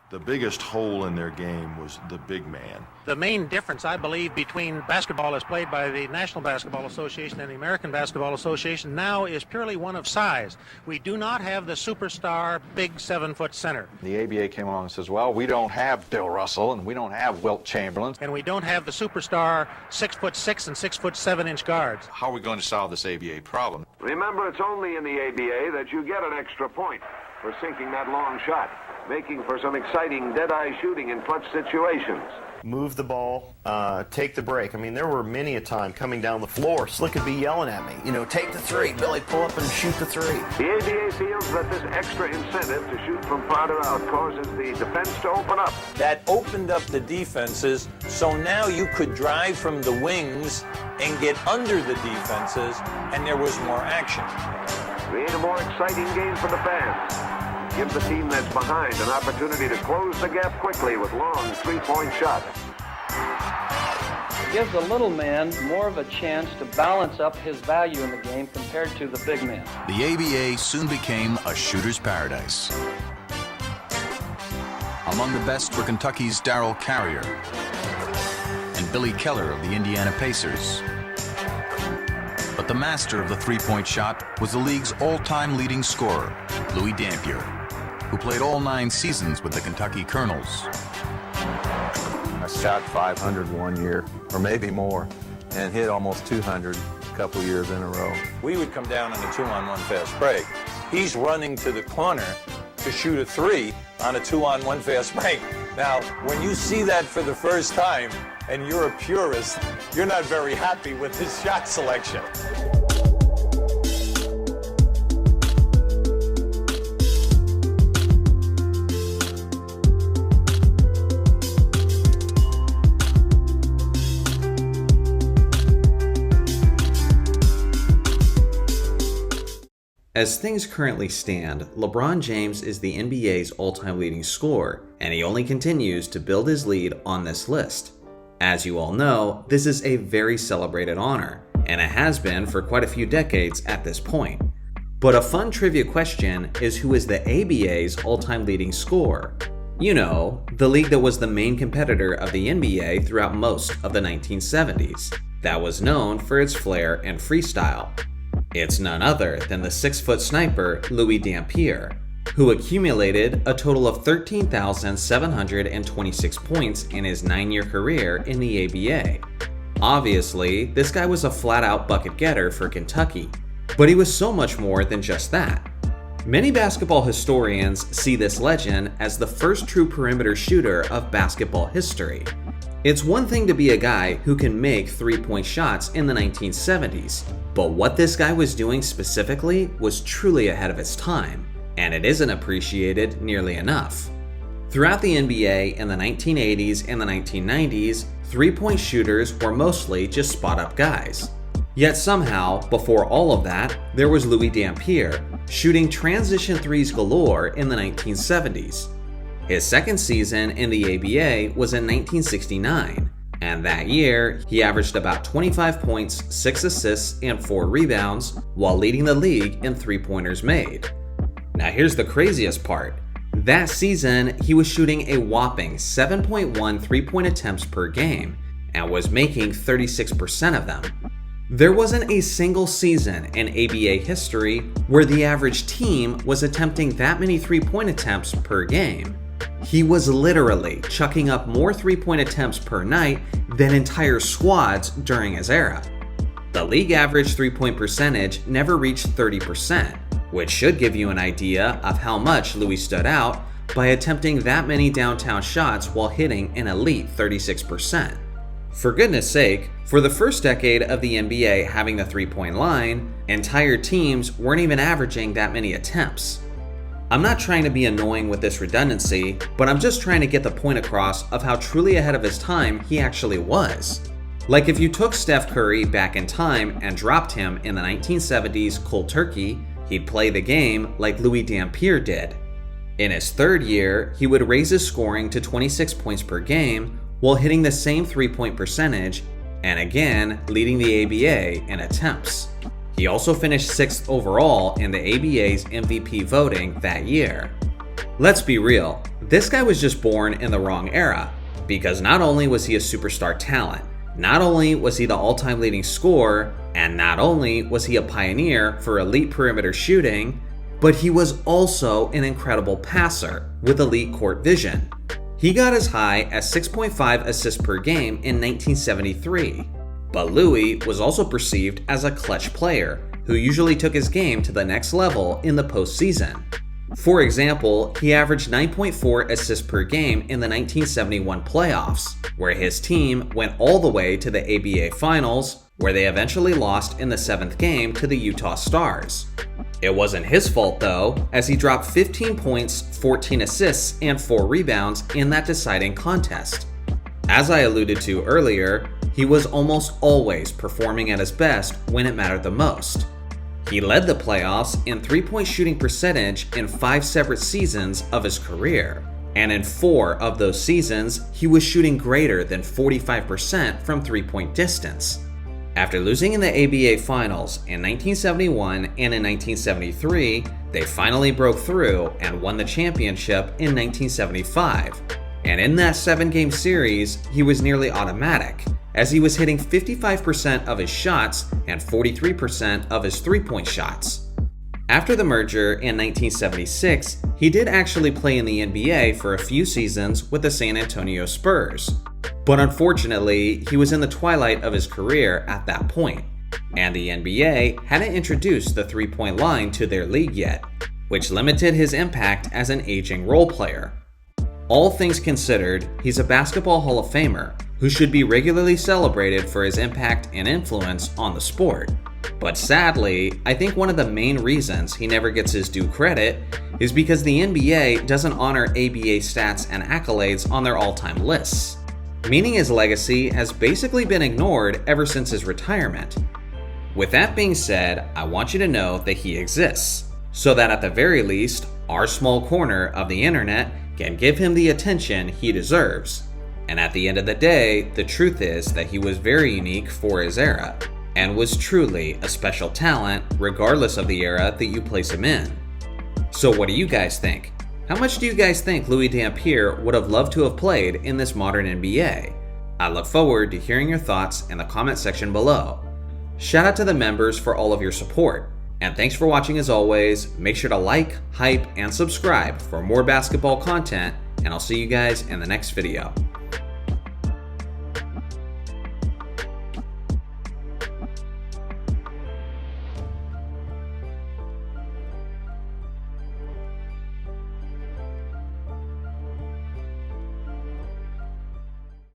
The biggest hole in their game was the big man. The main difference, I believe, between basketball as played by the National Basketball Association and the American Basketball Association now is purely one of size. We do not have the superstar big 7-foot center. The ABA came along and says, well, we don't have Bill Russell and we don't have Wilt Chamberlain. And we don't have the superstar 6'6" and 6'7" guards. How are we going to solve this ABA problem? Remember, it's only in the ABA that you get an extra point for sinking that long shot, making for some exciting dead-eye shooting in clutch situations. Move the ball, take the break. I mean, there were many a time coming down the floor, Slick would be yelling at me, you know, take the three, Billy, pull up and shoot the three. The ABA feels that this extra incentive to shoot from farther out causes the defense to open up. That opened up the defenses, so now you could drive from the wings and get under the defenses, and there was more action. Create a more exciting game for the fans. Give the team that's behind an opportunity to close the gap quickly with long three-point shots. It gives the little man more of a chance to balance up his value in the game compared to the big man. The ABA soon became a shooter's paradise. Among the best were Kentucky's Darrell Carrier and Billy Keller of the Indiana Pacers. But the master of the three-point shot was the league's all-time leading scorer, Louie Dampier, who played all 9 seasons with the Kentucky Colonels. I shot 500 one year, or maybe more, and hit almost 200 a couple years in a row. We would come down on a 2-on-1 fast break. He's running to the corner to shoot a 3 on a 2-on-1 fast break. Now, when you see that for the first time, and you're a purist, you're not very happy with his shot selection. As things currently stand, LeBron James is the NBA's all-time leading scorer, and he only continues to build his lead on this list. As you all know, this is a very celebrated honor, and it has been for quite a few decades at this point. But a fun trivia question is, who is the ABA's all-time leading scorer? You know, the league that was the main competitor of the NBA throughout most of the 1970s, that was known for its flair and freestyle. It's none other than the 6-foot sniper Louie Dampier, who accumulated a total of 13,726 points in his 9-year career in the ABA. Obviously, this guy was a flat-out bucket getter for Kentucky, but he was so much more than just that. Many basketball historians see this legend as the first true perimeter shooter of basketball history. It's one thing to be a guy who can make three-point shots in the 1970s, but what this guy was doing specifically was truly ahead of its time, and it isn't appreciated nearly enough. Throughout the NBA in the 1980s and the 1990s, three-point shooters were mostly just spot-up guys. Yet somehow, before all of that, there was Louie Dampier, shooting transition threes galore in the 1970s. His second season in the ABA was in 1969, and that year, he averaged about 25 points, 6 assists, and 4 rebounds, while leading the league in three-pointers made. Now here's the craziest part. That season, he was shooting a whopping 7.1 three-point attempts per game, and was making 36% of them. There wasn't a single season in ABA history where the average team was attempting that many three-point attempts per game. He was literally chucking up more three-point attempts per night than entire squads during his era. The league average three-point percentage never reached 30%, which should give you an idea of how much Louie stood out by attempting that many downtown shots while hitting an elite 36%. For goodness sake, for the first decade of the NBA having the three-point line, entire teams weren't even averaging that many attempts. I'm not trying to be annoying with this redundancy, but I'm just trying to get the point across of how truly ahead of his time he actually was. Like if you took Steph Curry back in time and dropped him in the 1970s cold turkey, he'd play the game like Louie Dampier did. In his third year, he would raise his scoring to 26 points per game while hitting the same three-point percentage, and again, leading the ABA in attempts. He also finished 6th overall in the ABA's MVP voting that year. Let's be real, this guy was just born in the wrong era, because not only was he a superstar talent, not only was he the all-time leading scorer, and not only was he a pioneer for elite perimeter shooting, but he was also an incredible passer with elite court vision. He got as high as 6.5 assists per game in 1973. But Louie was also perceived as a clutch player who usually took his game to the next level in the postseason. For example, he averaged 9.4 assists per game in the 1971 playoffs, where his team went all the way to the ABA Finals, where they eventually lost in the 7th game to the Utah Stars. It wasn't his fault though, as he dropped 15 points, 14 assists, and 4 rebounds in that deciding contest. As I alluded to earlier, he was almost always performing at his best when it mattered the most. He led the playoffs in three-point shooting percentage in 5 separate seasons of his career, and in 4 of those seasons, he was shooting greater than 45% from three-point distance. After losing in the ABA Finals in 1971 and in 1973, they finally broke through and won the championship in 1975. And in that 7-game series, he was nearly automatic, as he was hitting 55% of his shots and 43% of his three-point shots. After the merger in 1976, he did actually play in the NBA for a few seasons with the San Antonio Spurs. But unfortunately, he was in the twilight of his career at that point, and the NBA hadn't introduced the three-point line to their league yet, which limited his impact as an aging role player. All things considered, he's a Basketball Hall of Famer who should be regularly celebrated for his impact and influence on the sport. But sadly, I think one of the main reasons he never gets his due credit is because the NBA doesn't honor ABA stats and accolades on their all-time lists, meaning his legacy has basically been ignored ever since his retirement. With that being said, I want you to know that he exists, so that at the very least, our small corner of the internet can give him the attention he deserves. And at the end of the day, the truth is that he was very unique for his era, and was truly a special talent regardless of the era that you place him in. So what do you guys think? How much do you guys think Louie Dampier would have loved to have played in this modern NBA? I look forward to hearing your thoughts in the comment section below. Shout out to the members for all of your support. And thanks for watching as always. Make sure to like, hype, and subscribe for more basketball content, and I'll see you guys in the next video.